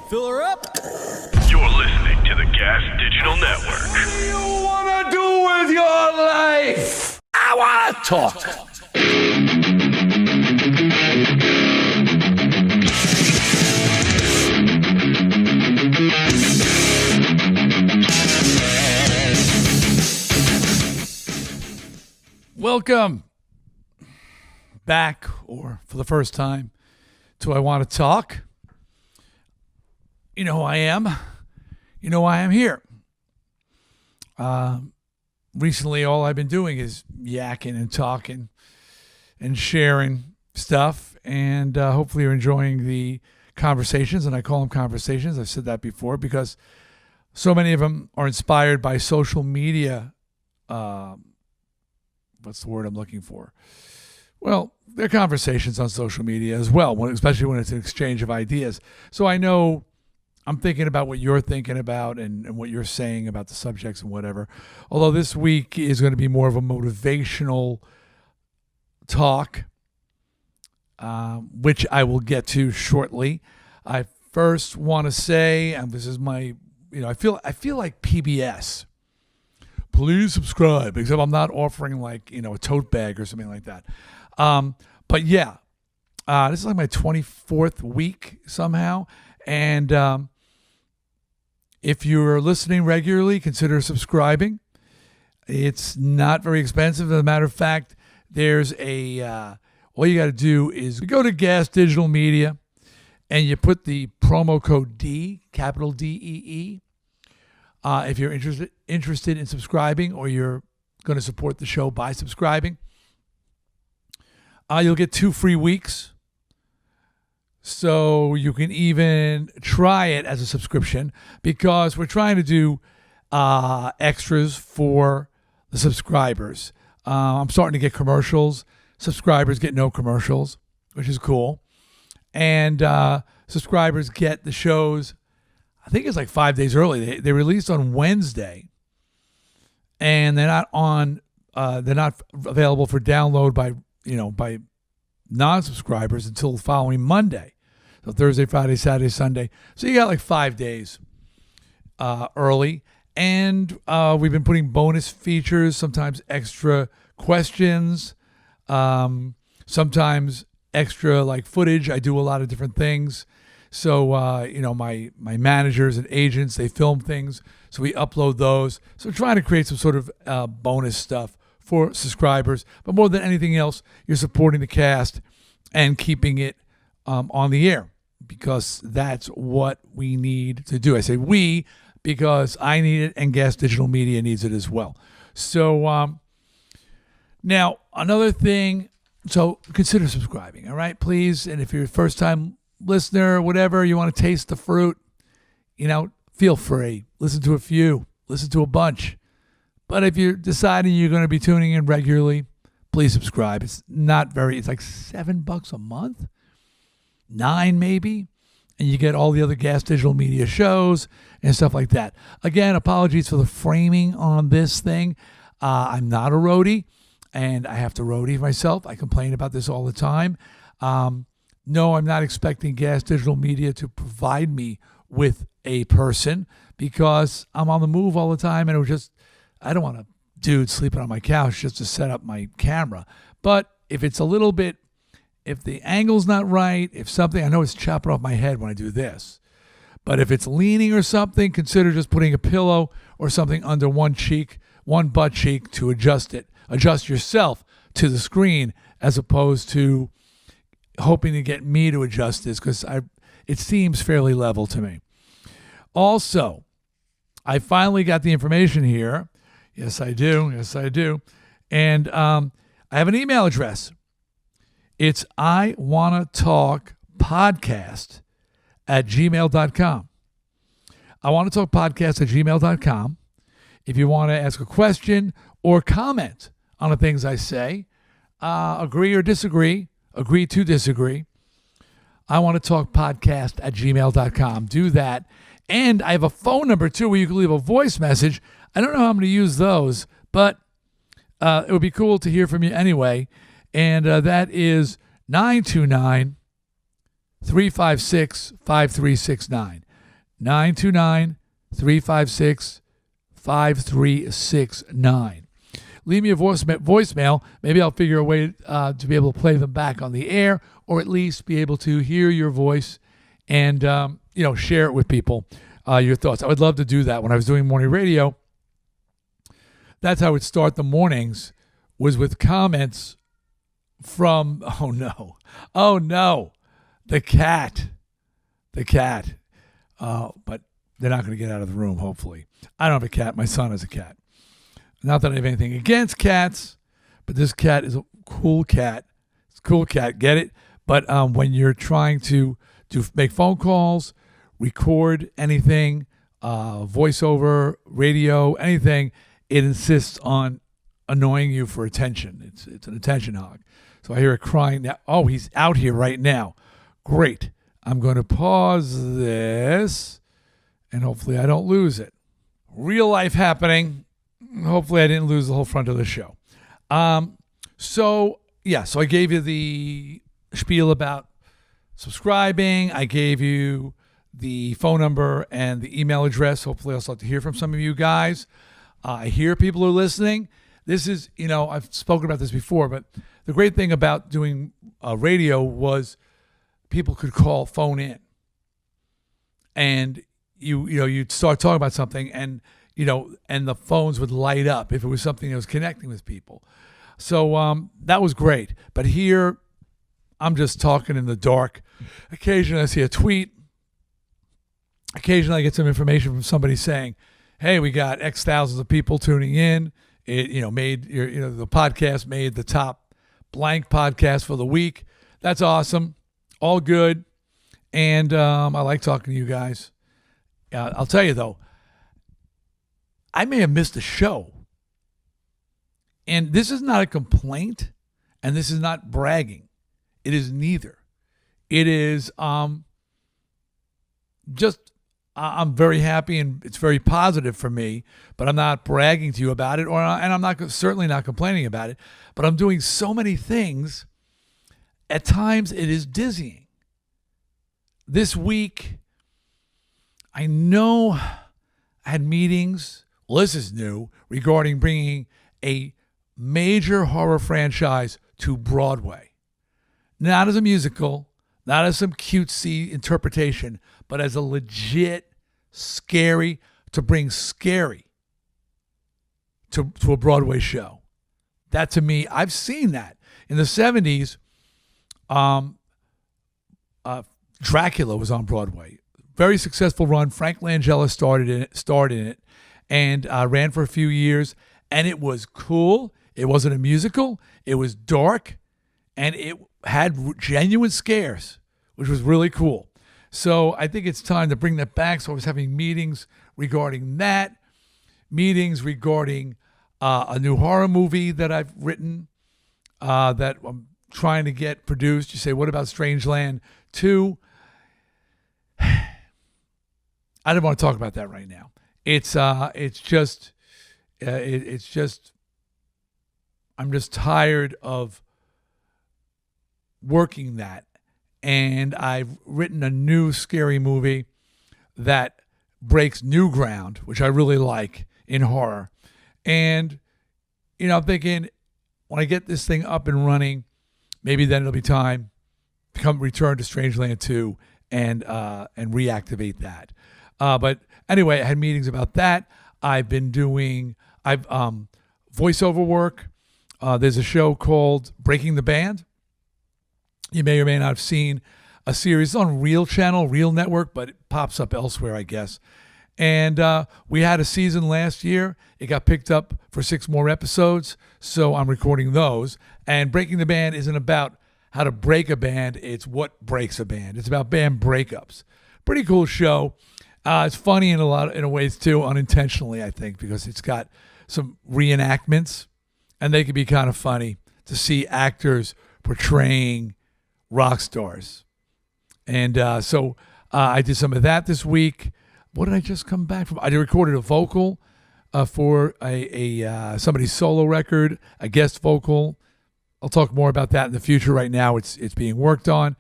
Fill her up. You're listening to the Gas Digital Network. What do you want to do with your life? I want to talk. Welcome back, or for the first time, to I Want to Talk. You know who I am. You know why I'm here. Recently, all I've been doing is yakking and talking and sharing stuff, and hopefully you're enjoying the conversations, and I call them conversations. I've said that before because so many of them are inspired by social media. What's the word I'm looking for? Well, they're conversations on social media as well, especially when it's an exchange of ideas. So I know I'm thinking about what you're thinking about and what you're saying about the subjects and whatever. Although this week is going to be more of a motivational talk, which I will get to shortly. I first want to say, and this is my, I feel like PBS. Please subscribe, except I'm not offering like, a tote bag or something like that. But yeah, this is like my 24th week somehow. And if you're listening regularly, consider subscribing. It's not very expensive. As a matter of fact, there's all you got to do is go to Gas Digital Media and you put the promo code D, capital DEE. If you're interested in subscribing, or you're going to support the show by subscribing, you'll get 2 free weeks. So you can even try it as a subscription, because we're trying to do extras for the subscribers. I'm starting to get commercials. Subscribers get no commercials, which is cool. And subscribers get the shows, I think it's like 5 days early. They released on Wednesday, and they're not available for download by non-subscribers until the following Monday. So Thursday, Friday, Saturday, Sunday. So you got like 5 days early. And we've been putting bonus features, sometimes extra questions, sometimes extra like footage. I do a lot of different things. So, my managers and agents, they film things. So we upload those. So we're trying to create some sort of bonus stuff for subscribers. But more than anything else, you're supporting the cast and keeping it on the air, because that's what we need to do. I say we because I need it, and Gas Digital Media needs it as well. So now another thing, so consider subscribing, all right, please. And if you're a first-time listener, whatever, you want to taste the fruit, feel free. Listen to a few, listen to a bunch. But if you're deciding you're going to be tuning in regularly, please subscribe. It's like $7 a month, $9 maybe, and you get all the other Gas Digital Media shows and stuff like that. Again, apologies for the framing on this thing. I'm not a roadie, and I have to roadie myself. I complain about this all the time. No, I'm not expecting Gas Digital Media to provide me with a person, because I'm on the move all the time, and I don't want a dude sleeping on my couch just to set up my camera. But if it's a little bit, if the angle's not right, if something, I know it's chopping off my head when I do this, but if it's leaning or something, consider just putting a pillow or something under one butt cheek to adjust it. Adjust yourself to the screen, as opposed to hoping to get me to adjust this, because it seems fairly level to me. Also, I finally got the information here. Yes, I do. And I have an email address. It's iwannatalkpodcast@gmail.com. iwannatalkpodcast@gmail.com. If you want to ask a question or comment on the things I say, agree or disagree, agree to disagree, iwannatalkpodcast@gmail.com. Do that. And I have a phone number too, where you can leave a voice message. I don't know how I'm going to use those, but it would be cool to hear from you anyway. And that is 929-356-5369. 929-356-5369. Leave me a voicemail. Maybe I'll figure a way to be able to play them back on the air, or at least be able to hear your voice and share it with people, your thoughts. I would love to do that. When I was doing morning radio, that's how I would start the mornings, was with comments from, oh no, the cat. But they're not going to get out of the room, hopefully. I don't have a cat. My son has a cat. Not that I have anything against cats, but this cat is a cool cat. It's a cool cat, get it? But when you're trying to make phone calls, record anything, voiceover, radio, anything, it insists on annoying you for attention. It's an attention hog. So I hear it crying now. Oh, he's out here right now. Great. I'm going to pause this, and hopefully I don't lose it. Real life happening. Hopefully I didn't lose the whole front of the show. So I gave you the spiel about subscribing. I gave you the phone number and the email address. Hopefully I'll start to hear from some of you guys. I hear people are listening. This is, I've spoken about this before, but the great thing about doing radio was people could phone in, and you'd start talking about something, and and the phones would light up if it was something that was connecting with people. So that was great. But here, I'm just talking in the dark. Occasionally I see a tweet. Occasionally I get some information from somebody saying, hey, we got X thousands of people tuning in. It, made the podcast made the top blank podcast for the week. That's awesome. All good. And I like talking to you guys. I'll tell you though, I may have missed a show. And this is not a complaint, and this is not bragging. It is neither. It is just I'm very happy, and it's very positive for me, but I'm not bragging to you about it, and I'm certainly not complaining about it, but I'm doing so many things. At times it is dizzying. This week, I know I had meetings. Well, this is new, regarding bringing a major horror franchise to Broadway. Not as a musical, not as some cutesy interpretation, but as a legit scary, to bring scary to a Broadway show. That, to me, I've seen that. In the 70s, Dracula was on Broadway. Very successful run. Frank Langella starred in it, and ran for a few years, and it was cool. It wasn't a musical. It was dark, and it had genuine scares, which was really cool. So I think it's time to bring that back. So I was having meetings regarding that, meetings regarding a new horror movie that I've written that I'm trying to get produced. You say, what about Strangeland 2? I don't want to talk about that right now. It's just I'm just tired of working that. And I've written a new scary movie that breaks new ground, which I really like in horror. And, I'm thinking when I get this thing up and running, maybe then it'll be time to return to Strangeland 2 and reactivate that. But anyway, I had meetings about that. I've voiceover work. There's a show called Breaking the Band. You may or may not have seen a series on Real Channel, Real Network, but it pops up elsewhere, I guess. And we had a season last year. It got picked up for 6 more episodes, so I'm recording those. And Breaking the Band isn't about how to break a band. It's what breaks a band. It's about band breakups. Pretty cool show. It's funny in a ways too, unintentionally, I think, because it's got some reenactments, and they can be kind of funny to see actors portraying rock stars. And so I did some of that this week. What did I just come back from? I recorded a vocal for a somebody's solo record, a guest vocal. I'll talk more about that in the future. Right now, it's being worked on.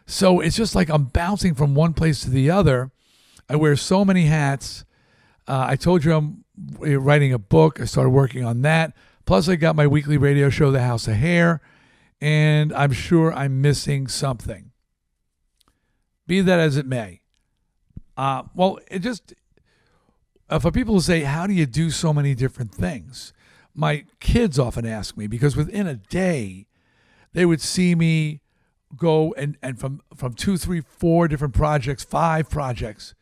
So it's just like I'm bouncing from one place to the other. I wear so many hats. I told you I'm writing a book. I started working on that. Plus, I got my weekly radio show, The House of Hair, and I'm sure I'm missing something. Be that as it may. For people who say, how do you do so many different things? My kids often ask me, because within a day, they would see me go and from 2, 3, 4 different projects, 5 projects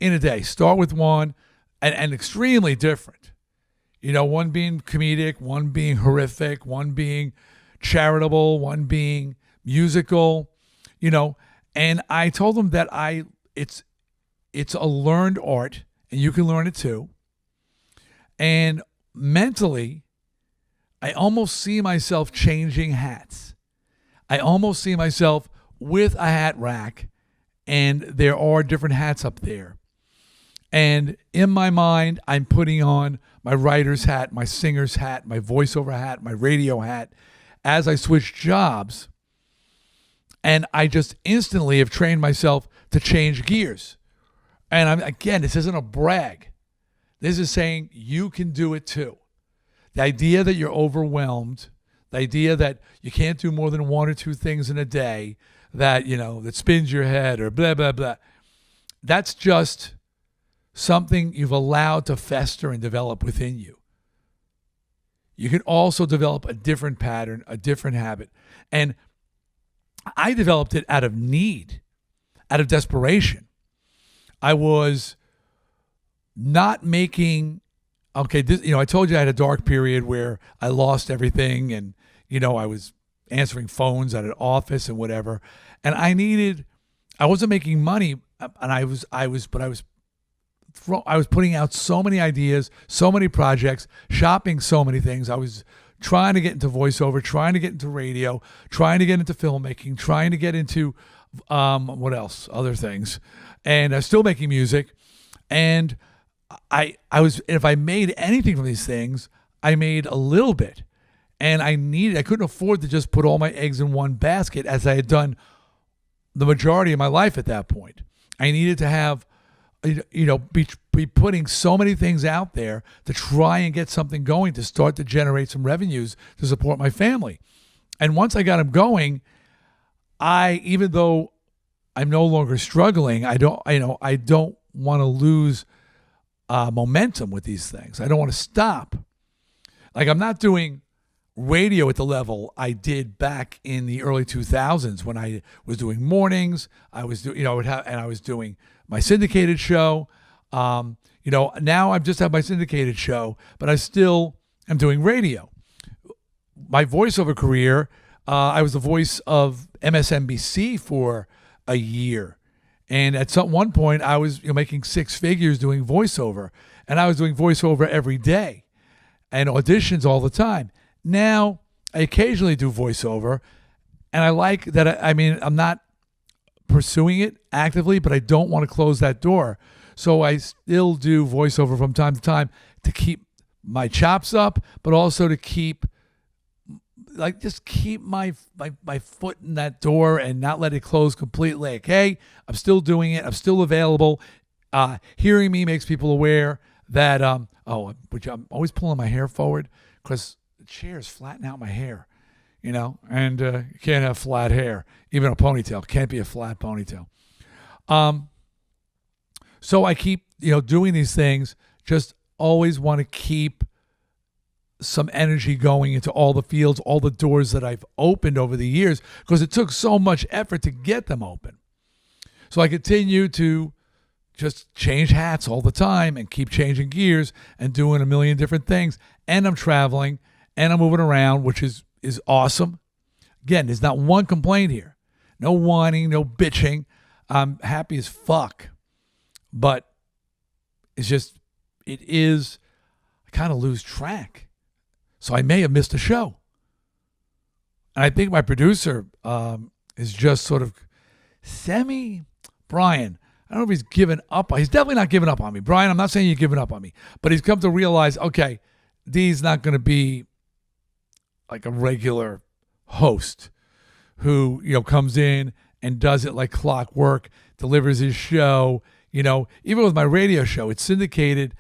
in a day. Start with one and extremely different. One being comedic, one being horrific, one being charitable, one being musical, and I told them that it's a learned art, and you can learn it too. And mentally, I almost see myself changing hats. I almost see myself with a hat rack, and there are different hats up there. And in my mind, I'm putting on my writer's hat, my singer's hat, my voiceover hat, my radio hat as I switch jobs. And I just instantly have trained myself to change gears. And again, this isn't a brag. This is saying you can do it too. The idea that you're overwhelmed, the idea that you can't do more than 1 or 2 things in a day, that spins your head or blah, blah, blah. That's just something you've allowed to fester and develop within you. You can also develop a different pattern, a different habit. And I developed it out of need, out of desperation. I was not making, I told you I had a dark period where I lost everything, and, I was answering phones at an office and whatever. And I wasn't making money, and I was putting out so many ideas, so many projects, shopping so many things. I was trying to get into voiceover, trying to get into radio, trying to get into filmmaking, trying to get into other things, and still making music. And if I made anything from these things, I made a little bit, and I couldn't afford to just put all my eggs in one basket, as I had done the majority of my life at that point. I needed to have, be putting so many things out there to try and get something going, to start to generate some revenues to support my family. And once I got them going, even though I'm no longer struggling, I don't want to lose momentum with these things. I don't want to stop. Like, I'm not doing radio at the level I did back in the early 2000s when I was doing mornings. I was doing my syndicated show. Now I just have my syndicated show, but I still am doing radio. My voiceover career, I was the voice of MSNBC for a year. And at one point, I was making 6 figures doing voiceover. And I was doing voiceover every day and auditions all the time. Now, I occasionally do voiceover. And I like that. I'm not pursuing it actively, but I don't want to close that door. So I still do voiceover from time to time to keep my chops up, but also to keep my foot in that door and not let it close completely. Like, hey, I'm still doing it. I'm still available. Hearing me makes people aware that, which I'm always pulling my hair forward because the chair is flattening out my hair, and you can't have flat hair. Even a ponytail can't be a flat ponytail. So I keep, doing these things, just always want to keep some energy going into all the fields, all the doors that I've opened over the years, because it took so much effort to get them open. So I continue to just change hats all the time and keep changing gears and doing a million different things. And I'm traveling and I'm moving around, which is awesome. Again, there's not one complaint here. No whining, no bitching. I'm happy as fuck. But I kind of lose track. So I may have missed a show. And I think my producer is just sort of Brian, I don't know if he's given up. He's definitely not giving up on me. Brian, I'm not saying you're giving up on me. But he's come to realize, okay, Dee's not going to be like a regular host who, comes in and does it like clockwork, delivers his show, Even with my radio show, it's syndicated.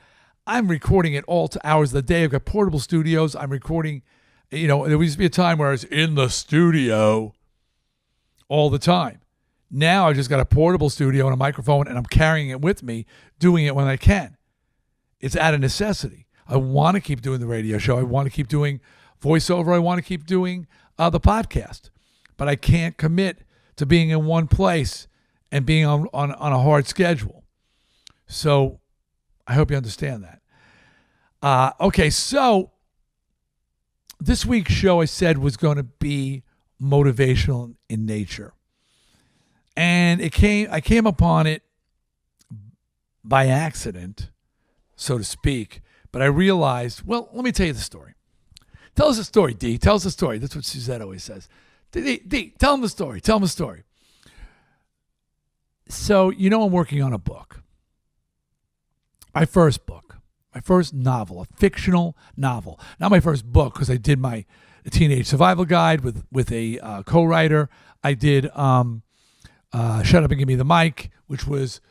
I'm recording it all to hours of the day. I've got portable studios. I'm recording, there used to be a time where I was in the studio all the time. Now I just got a portable studio and a microphone, and I'm carrying it with me, doing it when I can. It's out of necessity. I want to keep doing the radio show. I want to keep doing voiceover. I want to keep doing the podcast. But I can't commit to being in one place and being on a hard schedule. So I hope you understand that. Okay, so this week's show I said was going to be motivational in nature. And I came upon it by accident, so to speak. But I realized, well, let me tell you the story. Tell us a story, Dee. Tell us a story. That's what Suzette always says. Dee, tell them the story. Tell them the story. So, I'm working on a book. My first book. My first novel. A fictional novel. Not my first book, because I did my Teenage Survival Guide with a co-writer. I did Shut Up and Give Me the Mic, which was,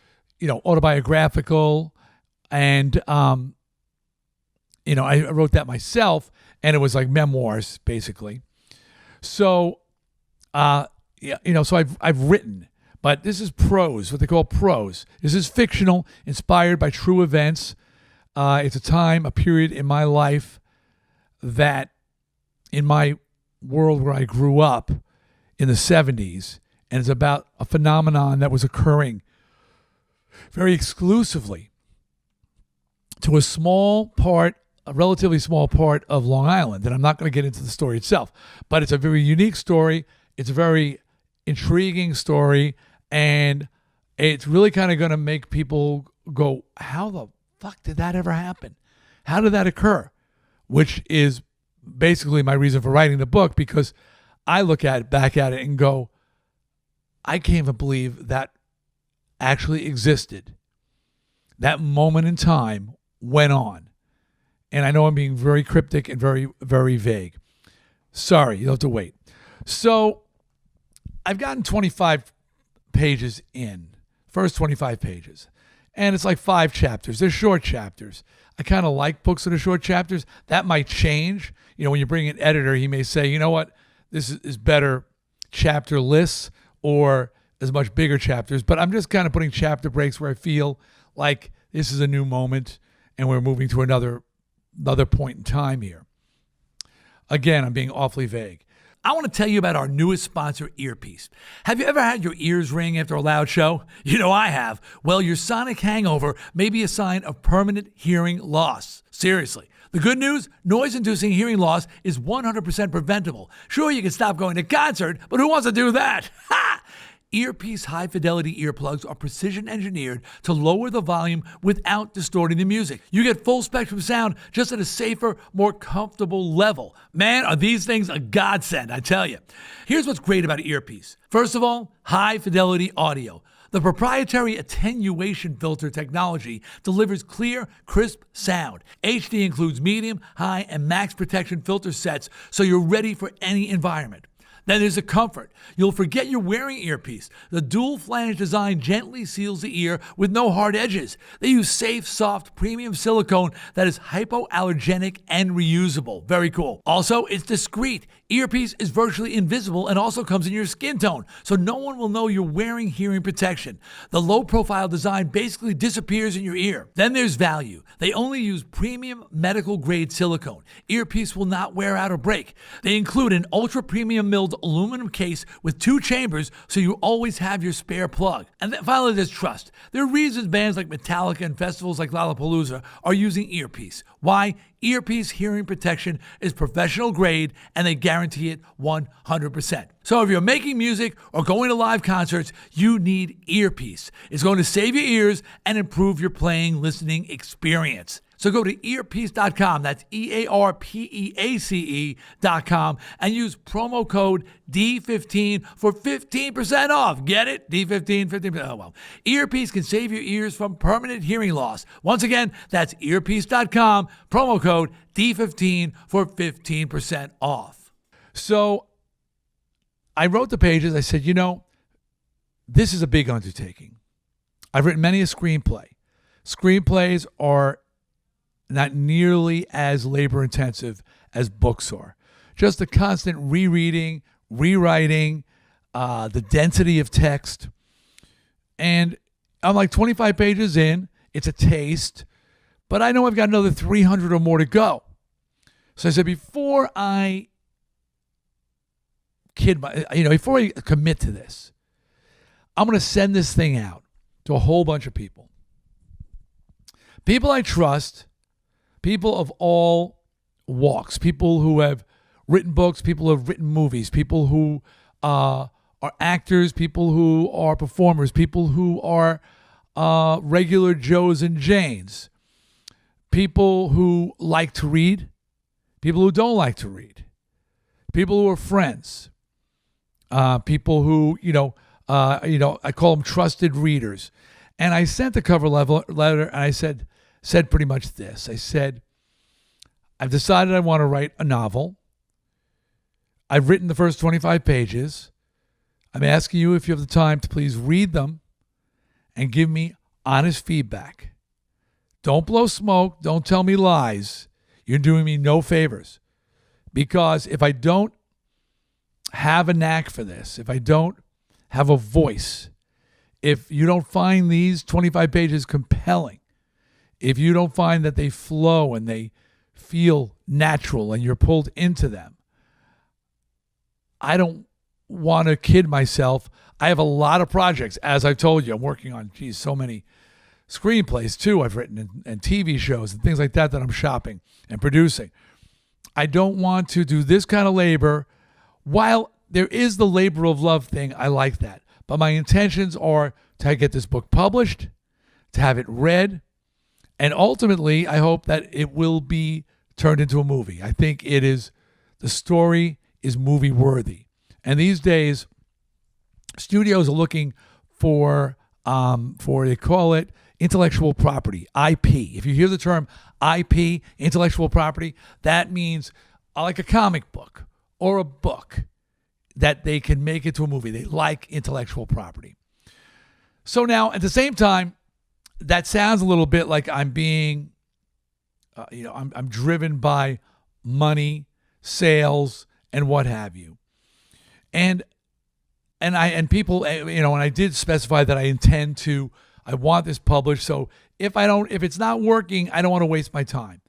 autobiographical. And, I wrote that myself. And it was like memoirs, basically. So, so I've written, but this is prose, what they call prose. This is fictional, inspired by true events. It's a period in my life that, in my world where I grew up in the 70s, and it's about a phenomenon that was occurring very exclusively to a relatively small part of Long Island. And I'm not going to get into the story itself, but it's a very unique story. It's a very intriguing story, and it's really kind of going to make people go, how the fuck did that ever happen? How did that occur? Which is basically my reason for writing the book, because I look back at it and go, I can't even believe that actually existed. That moment in time went on. And I know I'm being very cryptic and very, very vague. Sorry, you'll have to wait. So I've gotten 25 pages in, first 25 pages. And it's like 5 chapters. They're short chapters. I kind of like books that are short chapters. That might change. When you bring an editor, he may say, you know what, this is better chapter lists or as much bigger chapters. But I'm just kind of putting chapter breaks where I feel like this is a new moment and we're moving to another point in time here. Again, I'm being awfully vague. I want to tell you about our newest sponsor, Earpiece. Have you ever had your ears ring after a loud show? I have. Well, your sonic hangover may be a sign of permanent hearing loss. Seriously. The good news, noise-inducing hearing loss is 100% preventable. Sure, you can stop going to concert, but who wants to do that? Ha! Earpiece high-fidelity earplugs are precision-engineered to lower the volume without distorting the music. You get full-spectrum sound just at a safer, more comfortable level. Man, are these things a godsend, I tell you. Here's what's great about Earpiece. First of all, high-fidelity audio. The proprietary attenuation filter technology delivers clear, crisp sound. HD includes medium, high, and max protection filter sets, so you're ready for any environment. Then there's the comfort. You'll forget you're wearing Earpiece. The dual flange design gently seals the ear with no hard edges. They use safe, soft, premium silicone that is hypoallergenic and reusable. Very cool. Also, it's discreet. Earpiece is virtually invisible and also comes in your skin tone, so no one will know you're wearing hearing protection. The low-profile design basically disappears in your ear. Then there's value. They only use premium medical-grade silicone. Earpiece will not wear out or break. They include an ultra-premium milled aluminum case with 2 chambers, so you always have your spare plug. And then finally, there's trust. There are reasons bands like Metallica and festivals like Lollapalooza are using Earpiece. Why? Earpiece hearing protection is professional grade, and they guarantee it 100%. So if you're making music or going to live concerts, you need Earpiece. It's going to save your ears and improve your playing, listening experience. So go to earpiece.com, that's EARPEACE.com, and use promo code D15 for 15% off. Get it? D15, 15%. Oh, well. Earpiece can save your ears from permanent hearing loss. Once again, that's earpiece.com, promo code D15 for 15% off. So I wrote the pages. I said, this is a big undertaking. I've written many a screenplay. Screenplays are not nearly as labor intensive as books are. Just the constant rereading, rewriting, the density of text. And I'm like 25 pages in. It's a taste. But I know I've got another 300 or more to go. So I said, before I before I commit to this, I'm going to send this thing out to a whole bunch of people. People I trust, people of all walks, people who have written books, people who have written movies, people who are actors, people who are performers, people who are regular Joes and Janes, people who like to read, people who don't like to read, people who are friends, people who, I call them trusted readers. And I sent the cover letter and I said pretty much this. I said, I've decided I want to write a novel. I've written the first 25 pages. I'm asking you, if you have the time, to please read them and give me honest feedback. Don't blow smoke. Don't tell me lies. You're doing me no favors. Because if I don't have a knack for this, if I don't have a voice, if you don't find these 25 pages compelling, if you don't find that they flow and they feel natural and you're pulled into them, I don't want to kid myself. I have a lot of projects. As I've told you, I'm working on, so many screenplays too I've written, and TV shows and things like that I'm shopping and producing. I don't want to do this kind of labor. While there is the labor of love thing, I like that. But my intentions are to get this book published, to have it read, and ultimately I hope that it will be turned into a movie. I think the story is movie worthy. And these days, studios are looking for they call it intellectual property, IP. If you hear the term IP, intellectual property, that means like a comic book or a book that they can make into a movie. They like intellectual property. So now, at the same time, that sounds a little bit like I'm being, I'm driven by money, sales, and what have you. And people, and I did specify that I want this published. So if it's not working, I don't want to waste my time.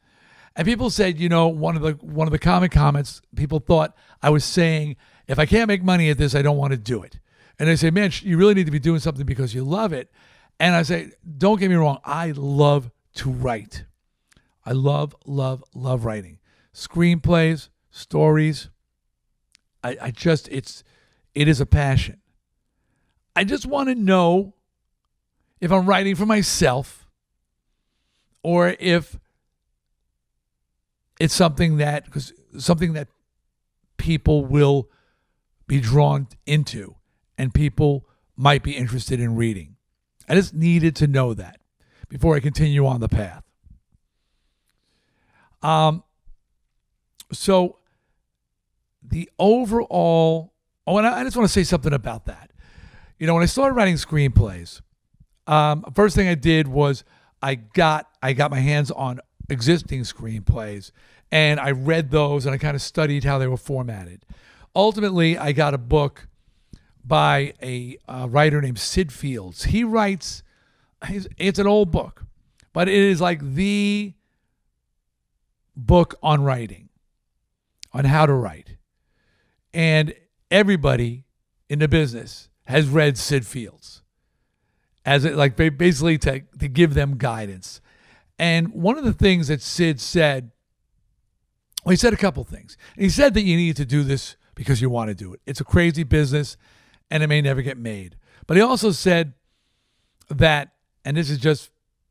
And people said, one of the common comments, people thought I was saying, if I can't make money at this, I don't want to do it. And they say, man, you really need to be doing something because you love it. And I say, don't get me wrong. I love to write. I love writing. Screenplays, stories. It is a passion. I just want to know if I'm writing for myself or if it's something that people will be drawn into and people might be interested in reading. I just needed to know that before I continue on the path. So the overall, and I just want to say something about that. When I started writing screenplays, first thing I did was I got my hands on existing screenplays and I read those and I kind of studied how they were formatted. Ultimately, I got a book by a writer named Sid Fields. He writes, it's an old book, but it is like the book on writing, on how to write. And everybody in the business has read Sid Fields basically to give them guidance. And one of the things that Sid said, he said a couple things. He said that you need to do this because you want to do it. It's a crazy business and it may never get made. But he also said that, and this is just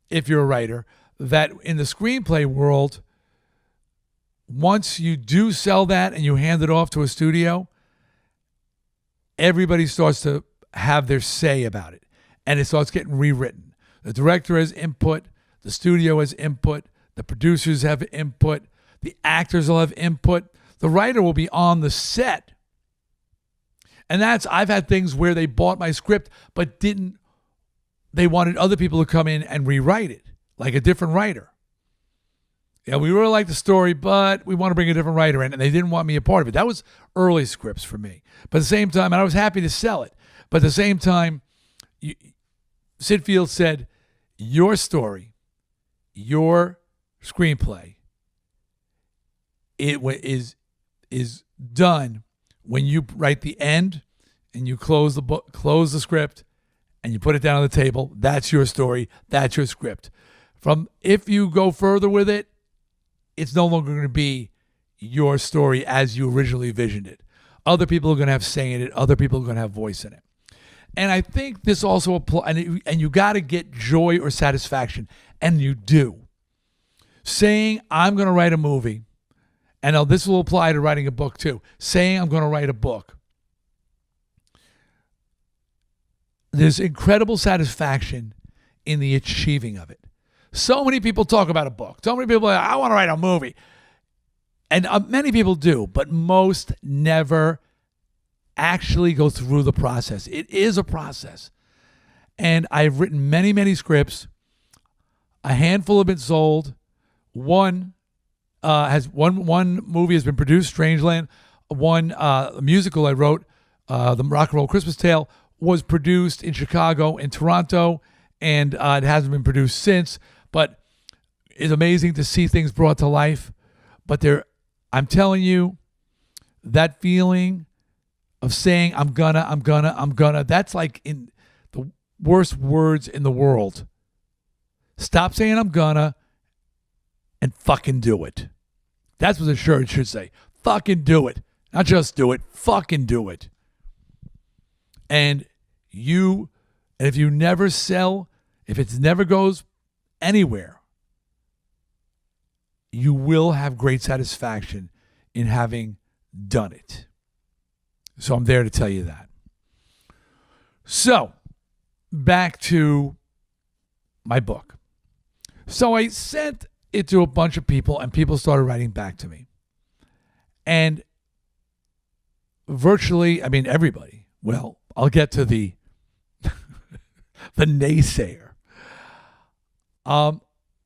if you're a writer, that in the screenplay world, once you do sell that and you hand it off to a studio, everybody starts to have their say about it. And it starts getting rewritten. The director has input. The studio has input. The producers have input. The actors will have input. The writer will be on the set. And I've had things where they bought my script but didn't they wanted other people to come in and rewrite it, like a different writer. Yeah, we really like the story, but we want to bring a different writer in, and they didn't want me a part of it. That was early scripts for me. But at the same time, and I was happy to sell it. But at the same time, Sid Field said, your story, your screenplay, is done when you write the end and you close the book, close the script, and you put it down on the table. That's your story. That's your script. If you go further with it, it's no longer going to be your story as you originally visioned it. Other people are going to have say in it. Other people are going to have voice in it. And I think this also applies, and you got to get joy or satisfaction, and you do. Saying, I'm going to write a movie, and this will apply to writing a book too. Saying, I'm going to write a book. There's incredible satisfaction in the achieving of it. So many people talk about a book. So many people are like, I want to write a movie. And many people do, but most never actually go through the process. It is a process. And I've written many, many scripts. A handful have been sold. One movie has been produced, Strangeland. One musical I wrote, the Rock and Roll Christmas Tale, was produced in Chicago and Toronto, and it hasn't been produced since. But it's amazing to see things brought to life. But I'm telling you, that feeling of saying, I'm gonna, that's like in the worst words in the world. Stop saying I'm gonna and fucking do it. That's what the shirt should say. Fucking do it. Not just do it, fucking do it. And if you never sell, if it never goes anywhere, you will have great satisfaction in having done it. So I'm there to tell you that. So back to my book. So I sent it to a bunch of people, and people started writing back to me. And virtually, everybody, well, I'll get to the the naysayer.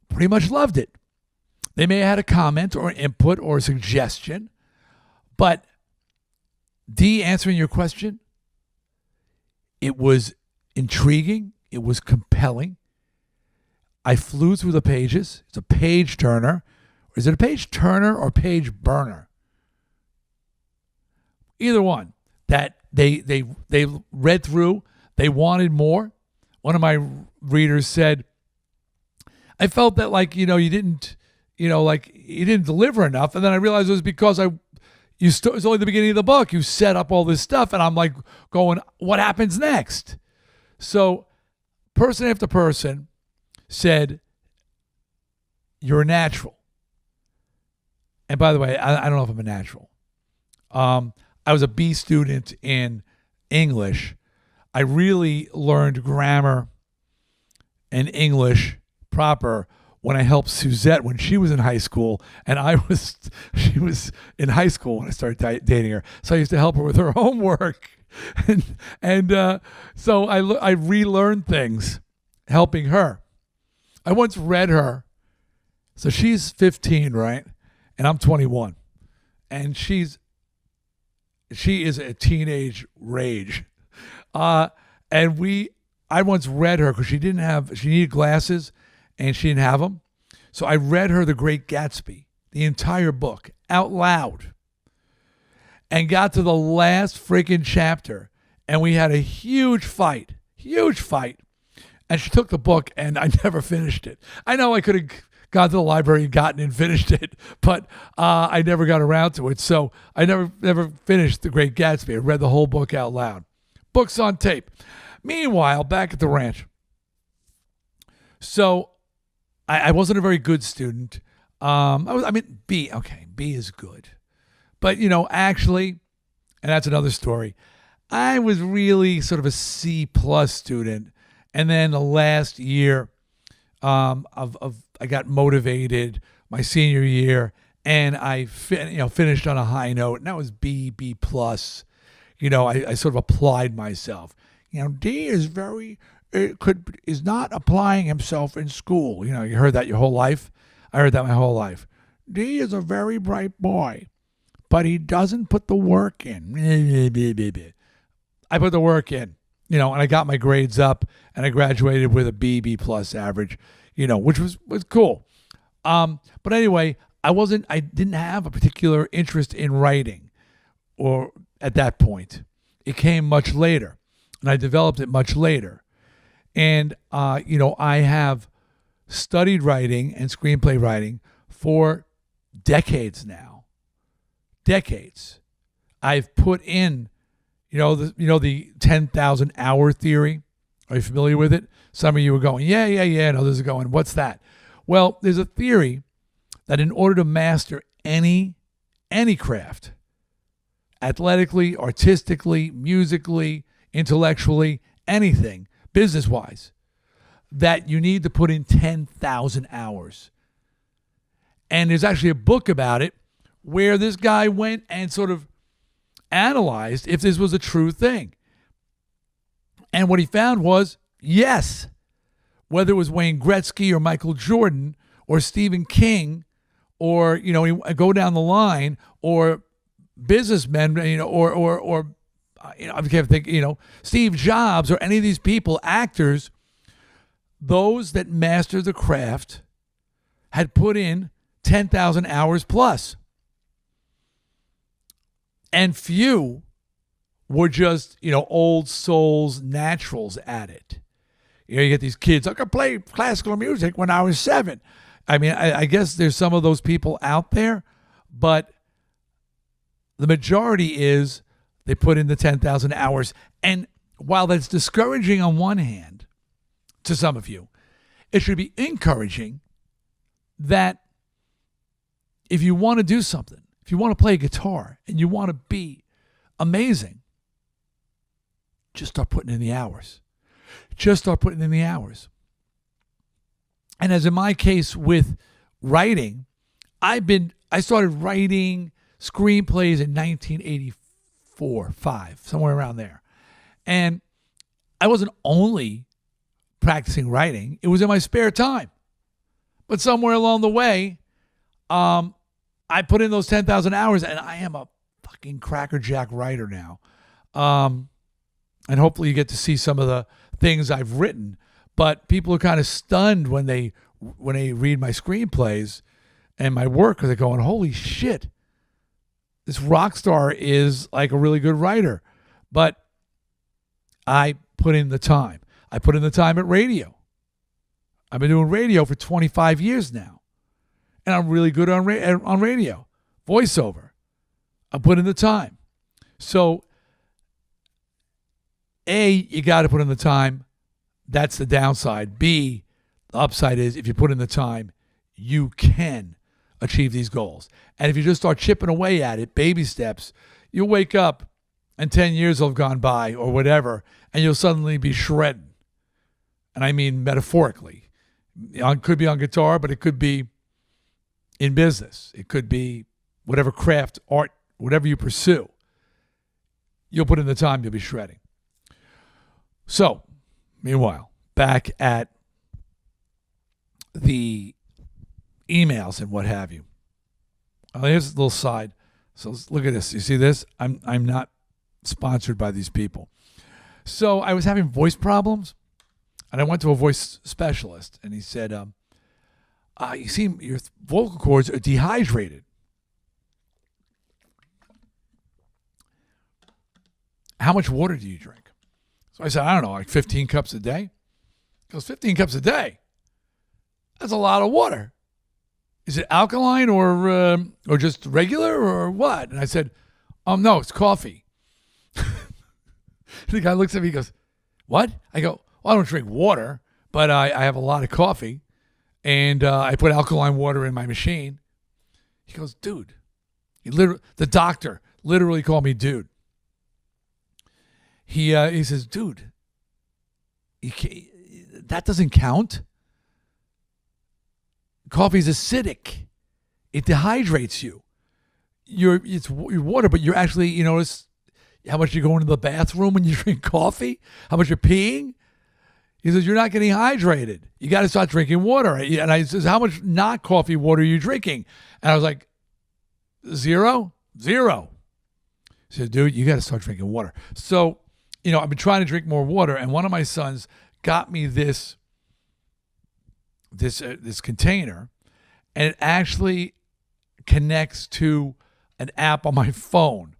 Pretty much loved it. They may have had a comment or input or a suggestion, but Dee, answering your question, it was intriguing. It was compelling. I flew through the pages. It's a page turner. Is it a page turner or page burner? Either one. That they read through. They wanted more. One of my readers said, I felt that you didn't deliver enough. And then I realized it was because it was only the beginning of the book. You set up all this stuff, and I'm like going, what happens next? So person after person said, you're a natural. And by the way, I don't know if I'm a natural. I was a B student in English. I really learned grammar and English proper when I helped Suzette when she was in high school, and she was in high school when I started dating her. So I used to help her with her homework, and so I relearned things helping her. I once read her. So she's 15, right? And I'm 21, and she is a teenage rage. I once read her because she needed glasses and she didn't have them. So I read her The Great Gatsby, the entire book, out loud, and got to the last freaking chapter, and we had a huge fight. And she took the book, and I never finished it. I know I could have gone to the library and gotten and finished it, but I never got around to it. So I never finished The Great Gatsby. I read the whole book out loud. Books on tape. Meanwhile, back at the ranch. So I wasn't a very good student. B. Okay, B is good. But, actually, and that's another story, I was really sort of a C+ student. And then the last year I got motivated my senior year, and I finished on a high note, and that was B+. I sort of applied myself. D is very is not applying himself in school. You know, you heard that your whole life. I heard that my whole life. Dee is a very bright boy, but he doesn't put the work in. I put the work in, and I got my grades up, and I graduated with a B plus average, which was cool. But anyway, I didn't have a particular interest in writing, or at that point. It came much later, and I developed it much later. And, I have studied writing and screenplay writing for decades now. Decades. I've put in, the 10,000 hour theory. Are you familiar with it? Some of you are going, yeah. And others are going, what's that? Well, there's a theory that in order to master any craft, athletically, artistically, musically, intellectually, anything, business-wise, that you need to put in 10,000 hours. And there's actually a book about it where this guy went and sort of analyzed if this was a true thing. And what he found was, yes, whether it was Wayne Gretzky or Michael Jordan or Stephen King or, go down the line, or businessmen, or I can't think, Steve Jobs or any of these people, actors, those that mastered the craft had put in 10,000 hours plus. And few were just, old souls, naturals at it. You get these kids, I could play classical music when I was 7. I mean, I guess there's some of those people out there, but the majority is they put in the 10,000 hours. And while that's discouraging on one hand to some of you, it should be encouraging that if you want to do something, if you want to play guitar and you want to be amazing, just start putting in the hours. Just start putting in the hours. And as in my case with writing, I started writing screenplays in 1984, 5, somewhere around there. And I wasn't only practicing writing, it was in my spare time. But somewhere along the way, I put in those 10,000 hours, and I am a fucking crackerjack writer now. And hopefully you get to see some of the things I've written. But people are kind of stunned when they read my screenplays and my work, because they're going, holy shit, this rock star is like a really good writer. But I put in the time. I put in the time at radio. I've been doing radio for 25 years now. And I'm really good on radio. Voiceover. I put in the time. So, A, you got to put in the time. That's the downside. B, the upside is if you put in the time, you can achieve these goals. And if you just start chipping away at it, baby steps, you'll wake up and 10 years will have gone by or whatever, and you'll suddenly be shredding. And I mean metaphorically. It could be on guitar, but it could be in business. It could be whatever craft, art, whatever you pursue. You'll put in the time, you'll be shredding. So, meanwhile, back at the emails and what have you. Here's a little side. So look at this. You see this? I'm not sponsored by these people. So I was having voice problems, and I went to a voice specialist, and he said, you see, your vocal cords are dehydrated. How much water do you drink? So I said, I don't know, like 15 cups a day. He goes, 15 cups a day? That's a lot of water. Is it alkaline or just regular or what? And I said, no, it's coffee. The guy looks at me and goes, what? I go, well, I don't drink water, but I have a lot of coffee, and I put alkaline water in my machine. He goes, dude. The doctor literally called me dude. He says, dude, that doesn't count. Coffee is acidic. It dehydrates you. It's your water, but you're actually, you notice how much you go into the bathroom when you drink coffee? How much you're peeing? He says, you're not getting hydrated. You got to start drinking water. And I says, how much not coffee water are you drinking? And I was like, zero. He said, dude, you got to start drinking water. So, I've been trying to drink more water. And one of my sons got me this container, and it actually connects to an app on my phone.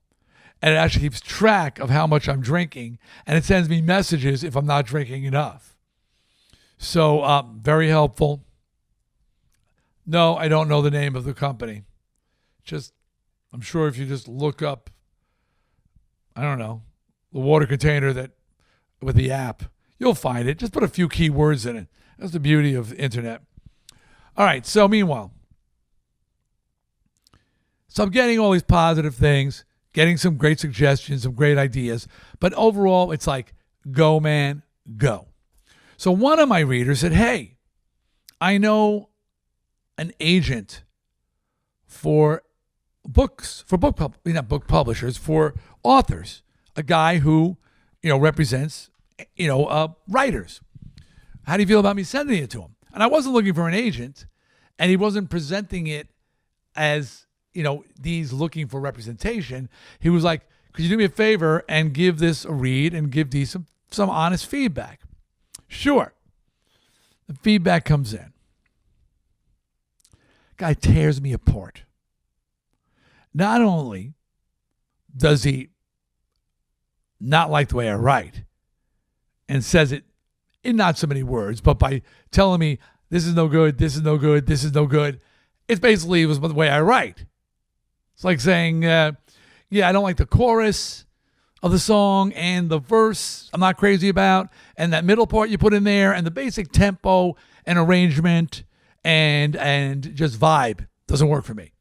And it actually keeps track of how much I'm drinking, and it sends me messages if I'm not drinking enough. So, very helpful. No, I don't know the name of the company. I'm sure if you just look up, I don't know, the water container with the app, you'll find it. Just put a few keywords in it. That's the beauty of the internet. All right, so meanwhile, I'm getting all these positive things, getting some great suggestions, some great ideas. But overall, it's like, go, man, go. So one of my readers said, hey, I know an agent for books, not book publishers, for authors, a guy who, represents, writers. How do you feel about me sending it to him? And I wasn't looking for an agent, and he wasn't presenting it as, Dee's looking for representation. He was like, could you do me a favor and give this a read and give Dee some honest feedback? Sure. The feedback comes in. Guy tears me apart. Not only does he not like the way I write and says it in not so many words, but by telling me this is no good, this is no good, this is no good, it basically was the way I write. It's like saying, I don't like the chorus of the song and the verse I'm not crazy about, and that middle part you put in there, and the basic tempo and arrangement and just vibe doesn't work for me.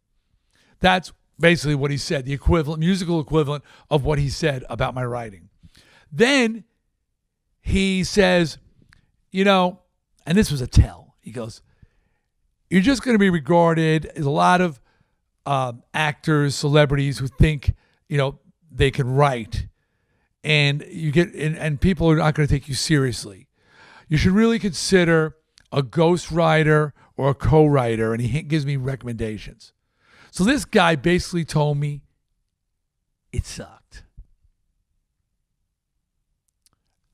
That's basically what he said, the musical equivalent of what he said about my writing. Then he says, and this was a tell. He goes, you're just going to be regarded as a lot of actors, celebrities who think, they can write, and and people are not going to take you seriously. You should really consider a ghostwriter or a co-writer, and he gives me recommendations. So this guy basically told me it sucked.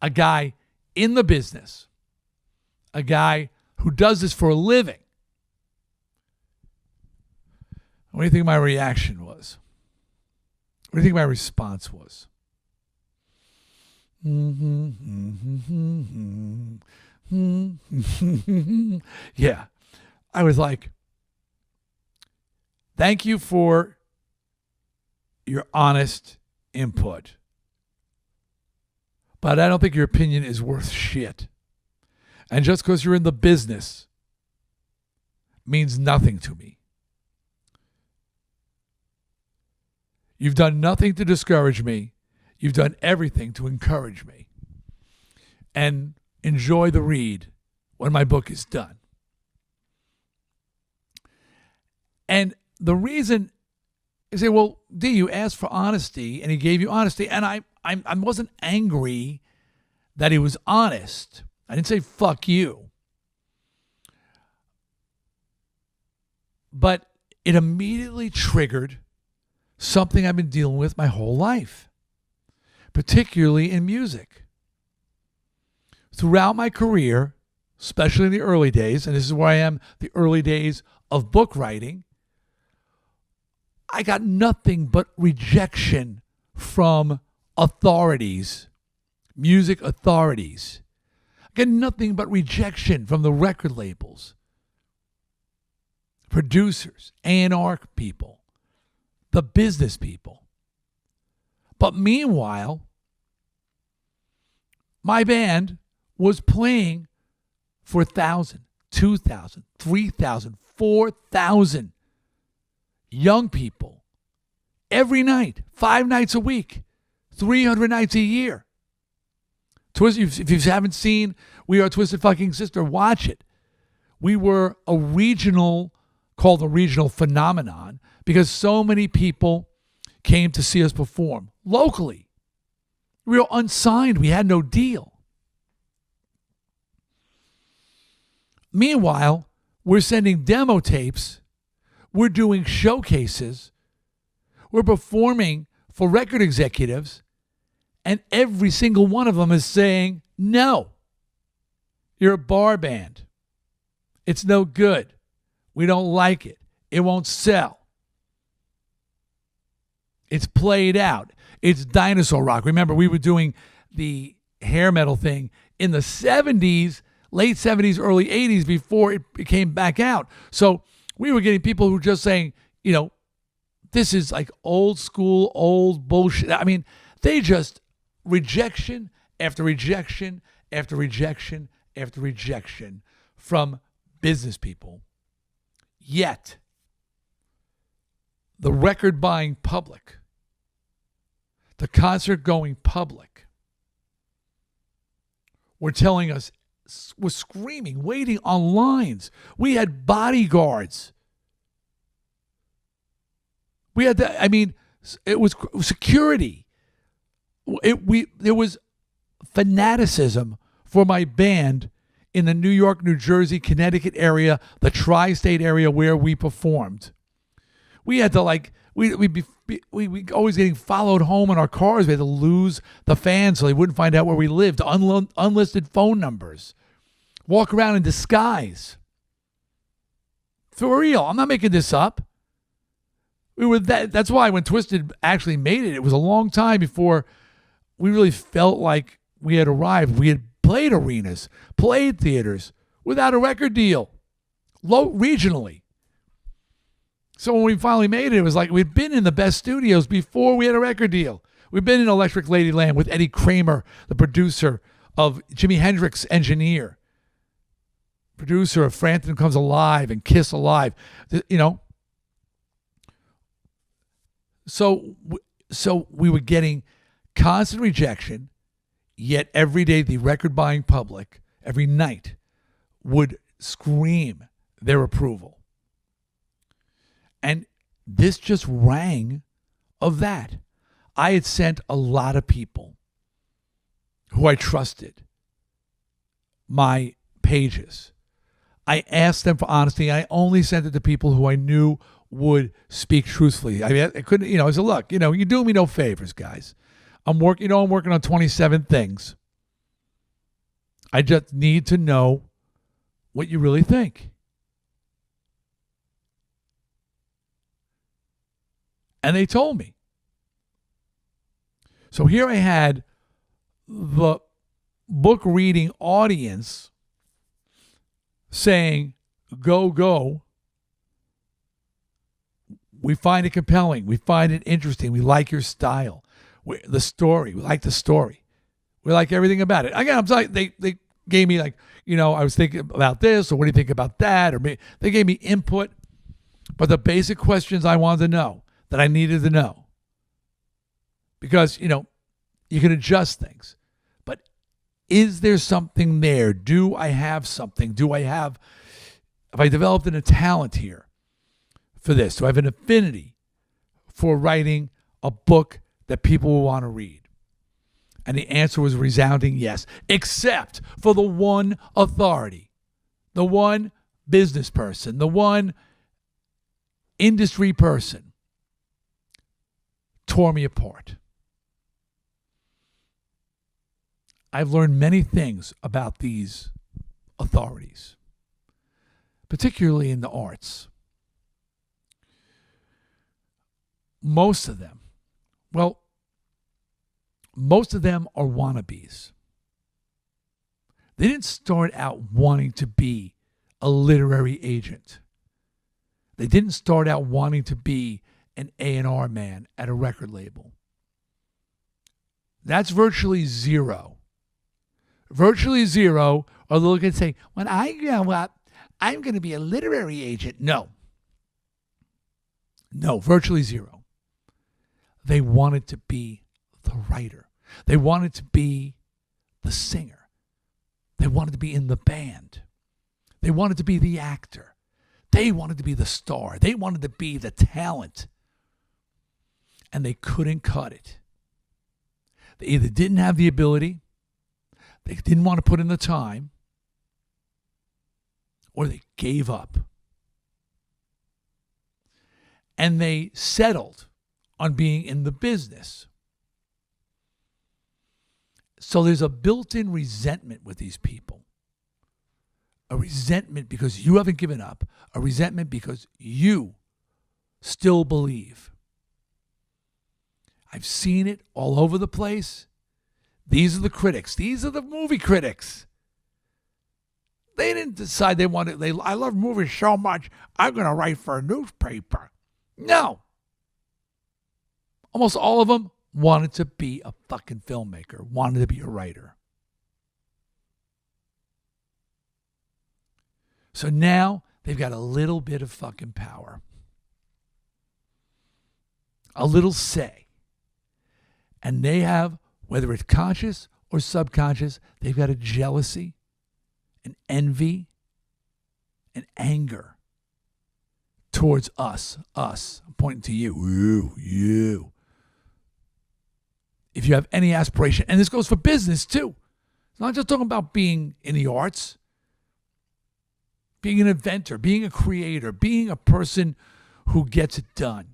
A guy in the business, a guy who does this for a living. What do you think my reaction was? What do you think my response was? Yeah. I was like, thank you for your honest input, but I don't think your opinion is worth shit. And just because you're in the business means nothing to me. You've done nothing to discourage me. You've done everything to encourage me. And enjoy the read when my book is done. And the reason is, say, well, Dee, you asked for honesty, and he gave you honesty, and I wasn't angry that he was honest. I didn't say fuck you. But it immediately triggered something I've been dealing with my whole life, particularly in music. Throughout my career, especially in the early days, and this is where I am, the early days of book writing, I got nothing but rejection from authorities, music authorities. I got nothing but rejection from the record labels, producers, A&R people, the business people. But meanwhile, my band was playing for 1,000, 2,000, 3,000, 4,000 young people every night, 5 nights a week, 300 nights a year. If you haven't seen We Are Twisted Fucking Sister, watch it. We were called a regional phenomenon because so many people came to see us perform locally. We were unsigned. We had no deal. Meanwhile, we're sending demo tapes. We're doing showcases. We're performing for record executives. And every single one of them is saying, no, you're a bar band. It's no good. We don't like it. It won't sell. It's played out. It's dinosaur rock. Remember, we were doing the hair metal thing in the 70s, late 70s, early 80s before it came back out. So we were getting people who were just saying, this is like old school, old bullshit. I mean, they just rejection after rejection after rejection after rejection from business people. Yet, the record buying public, the concert going public, were telling us, was screaming, waiting on lines. We had bodyguards. We had it was security. There was fanaticism for my band in the New York, New Jersey, Connecticut area, the tri-state area where we performed. We had to we always getting followed home in our cars. We had to lose the fans so they wouldn't find out where we lived. Unlisted phone numbers. Walk around in disguise. For real. I'm not making this up. We were that's why when Twisted actually made it, it was a long time before we really felt like we had arrived. We had played arenas, played theaters without a record deal, regionally. So when we finally made it, it was like we'd been in the best studios before we had a record deal. We've been in Electric Ladyland with Eddie Kramer, the producer of Jimi Hendrix Engineer, producer of Frampton Comes Alive and Kiss Alive, So we were getting constant rejection, yet every day the record buying public, every night, would scream their approval. And this just rang of that. I had sent a lot of people who I trusted my pages. I asked them for honesty. I only sent it to people who I knew would speak truthfully. I mean, I couldn't, I said, look, you're doing me no favors, guys. I'm working on 27 things. I just need to know what you really think. And they told me. So here I had the book reading audience saying, go, go. We find it compelling. We find it interesting. We like your style. We like the story. We like everything about it. Again, I'm sorry, they gave me I was thinking about this, or what do you think about that? Or they gave me input. But the basic questions I wanted to know, that I needed to know. Because, you can adjust things. But is there something there? Do I have something? Have I developed a talent here for this? Do I have an affinity for writing a book that people will want to read? And the answer was a resounding yes, except for the one authority, the one business person, the one industry person tore me apart. I've learned many things about these authorities, particularly in the arts. Most of them are wannabes. They didn't start out wanting to be a literary agent. They didn't start out wanting to be an A&R man at a record label. That's virtually zero. Virtually zero are looking and saying, when I grow up, I'm going to be a literary agent. No, virtually zero. They wanted to be the writer. They wanted to be the singer. They wanted to be in the band. They wanted to be the actor. They wanted to be the star. They wanted to be the talent. And they couldn't cut it. They either didn't have the ability, they didn't want to put in the time, or they gave up. And they settled on being in the business. So there's a built-in resentment with these people. A resentment because you haven't given up. A resentment because you still believe. I've seen it all over the place. These are the critics. These are the movie critics. They didn't decide they wanted. I love movies so much, I'm going to write for a newspaper. No. Almost all of them wanted to be a fucking filmmaker, wanted to be a writer. So now they've got a little bit of fucking power. A little say. And they have, whether it's conscious or subconscious, they've got a jealousy, an envy, an anger towards us. I'm pointing to you. You. If you have any aspiration, and this goes for business too. It's not just talking about being in the arts, being an inventor, being a creator, being a person who gets it done.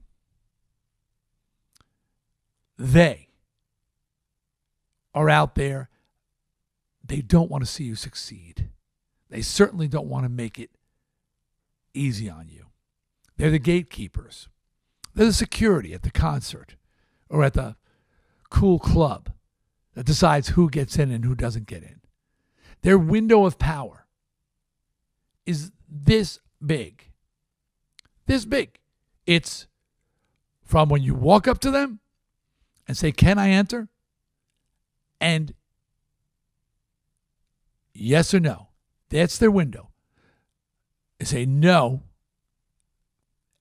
They are out there. They don't want to see you succeed. They certainly don't want to make it easy on you. They're the gatekeepers. They're the security at the concert or at the cool club that decides who gets in and who doesn't get in. Their window of power is this big. This big. It's from when you walk up to them and say, "Can I enter?" And yes or no. That's their window. They say no,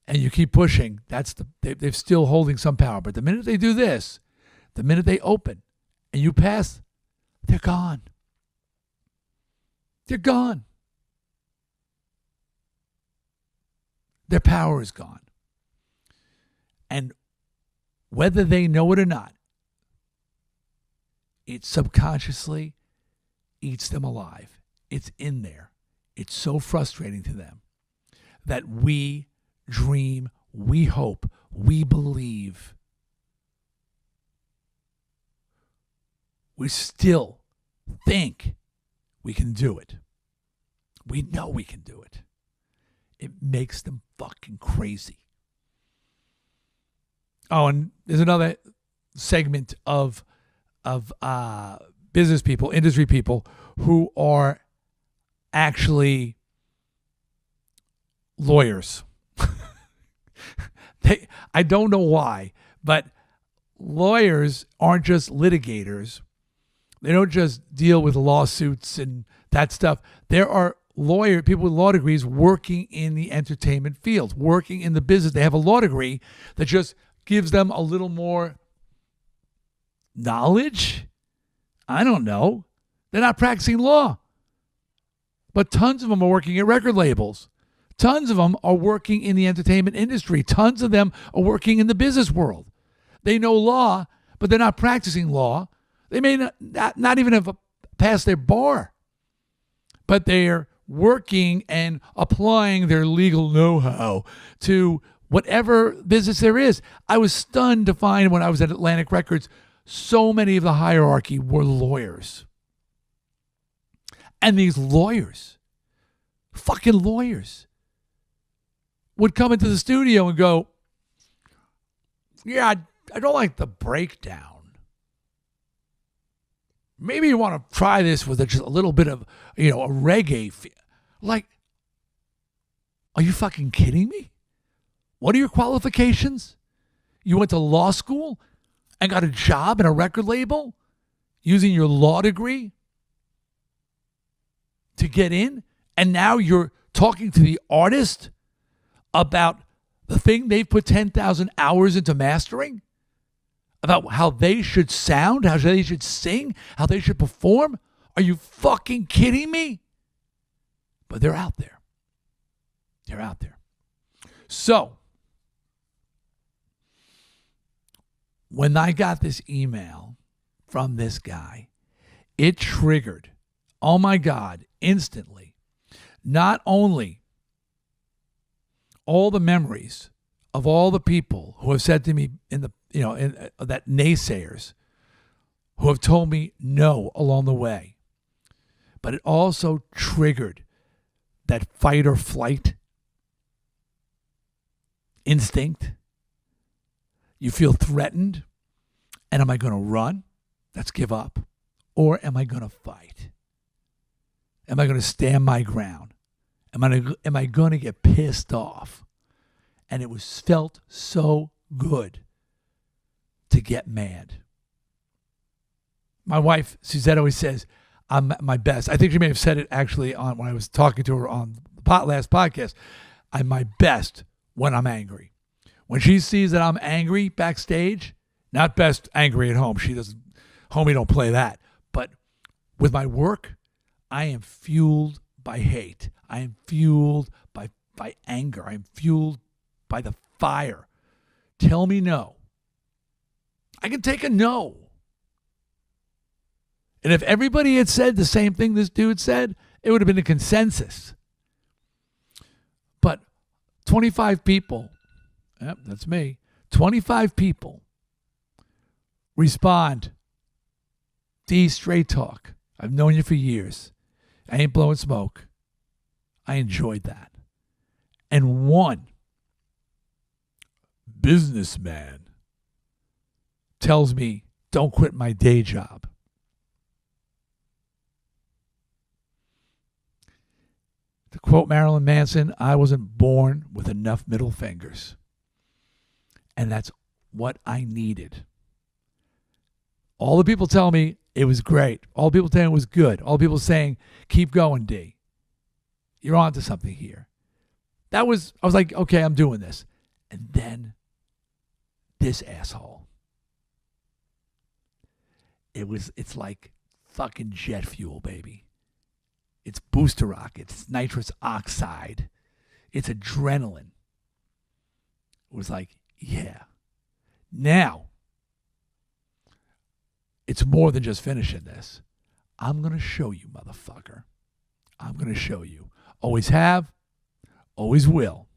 and you keep pushing. They're still holding some power. But the minute they do this, the minute they open and you pass, they're gone. They're gone. Their power is gone. And whether they know it or not, it subconsciously eats them alive. It's in there. It's so frustrating to them that we dream, we hope, we believe. We still think we can do it. We know we can do it. It makes them fucking crazy. Oh, and there's another segment of business people, industry people who are actually lawyers. I don't know why, but lawyers aren't just litigators. They don't just deal with lawsuits and that stuff. There are people with law degrees working in the entertainment field, working in the business. They have a law degree that just gives them a little more knowledge. I don't know. They're not practicing law. But tons of them are working at record labels. Tons of them are working in the entertainment industry. Tons of them are working in the business world. They know law, but they're not practicing law. They may not even have passed their bar, but they're working and applying their legal know-how to whatever business there is. I was stunned to find when I was at Atlantic Records, so many of the hierarchy were lawyers. And these lawyers, fucking lawyers, would come into the studio and go, "Yeah, I don't like the breakdown. Maybe you want to try this with just a little bit of, a reggae feel." Like, are you fucking kidding me? What are your qualifications? You went to law school and got a job in a record label using your law degree to get in? And now you're talking to the artist about the thing they've put 10,000 hours into mastering? About how they should sound, how they should sing, how they should perform? Are you fucking kidding me? But they're out there. They're out there. So, when I got this email from this guy, it triggered, oh my God, instantly, not only all the memories of all the people who have said to me that naysayers who have told me no along the way, but it also triggered that fight or flight instinct. You feel threatened. And am I going to run? That's give up. Or am I going to fight? Am I going to stand my ground? Am I going to get pissed off? And it was felt so good to get mad. My wife, Suzette, always says, I'm at my best. I think she may have said it actually on when I was talking to her on the last podcast. I'm my best when I'm angry. When she sees that I'm angry backstage, not best angry at home. She doesn't, homie don't play that. But with my work, I am fueled by hate. I am fueled by anger. I am fueled by the fire. Tell me no. I can take a no. And if everybody had said the same thing this dude said, it would have been a consensus. But 25 people, yep, that's me, 25 people respond, Dee, straight talk. I've known you for years. I ain't blowing smoke. I enjoyed that. And one businessman tells me, don't quit my day job. To quote Marilyn Manson, I wasn't born with enough middle fingers. And that's what I needed. All the people tell me it was great. All the people saying it was good. All the people saying, keep going, D. You're on to something here. I was like, okay, I'm doing this. And then this asshole. It's like fucking jet fuel, baby. It's booster rockets, it's nitrous oxide, it's adrenaline. It was like, yeah. Now, it's more than just finishing this. I'm going to show you, motherfucker. I'm going to show you. Always have, always will.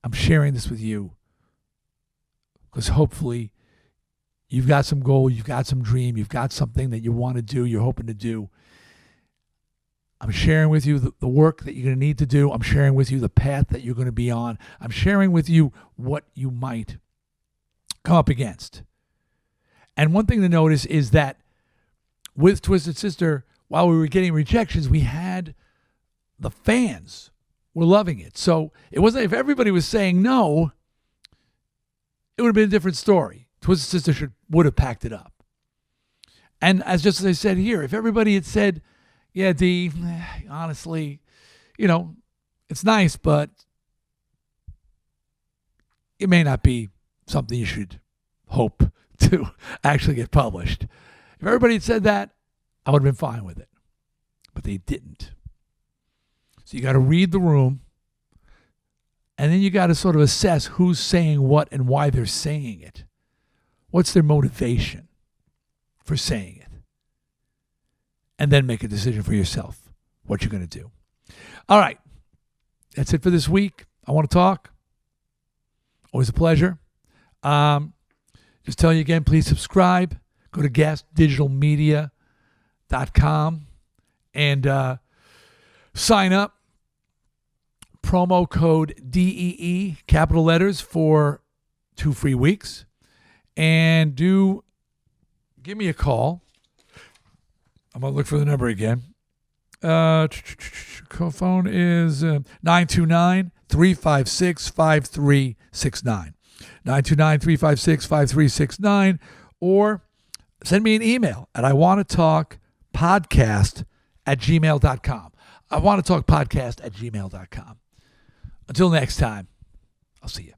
I'm sharing this with you because hopefully you've got some goal, you've got some dream, you've got something that you want to do, you're hoping to do. I'm sharing with you the work that you're going to need to do. I'm sharing with you the path that you're going to be on. I'm sharing with you what you might come up against. And one thing to notice is that with Twisted Sister, while we were getting rejections, we had the fans were loving it. So it wasn't, if everybody was saying no, it would have been a different story. Twisted Sister would have packed it up. And as I said here, if everybody had said, yeah, Dee, honestly, it's nice, but it may not be something you should hope to actually get published. If everybody had said that, I would have been fine with it. But they didn't. So you got to read the room, and then you got to sort of assess who's saying what and why they're saying it. What's their motivation for saying it? And then make a decision for yourself what you're going to do. All right. That's it for this week. I want to talk. Always a pleasure. Just tell you again, please subscribe. Go to gasdigitalmedia.com and sign up. Promo code DEE, capital letters, for 2 free weeks. And give me a call. I'm going to look for the number again. Phone is 929-356-5369. 929-356-5369. Or send me an email at iwannatalkpodcast@gmail.com. iwannatalkpodcast@gmail.com. Until next time, I'll see you.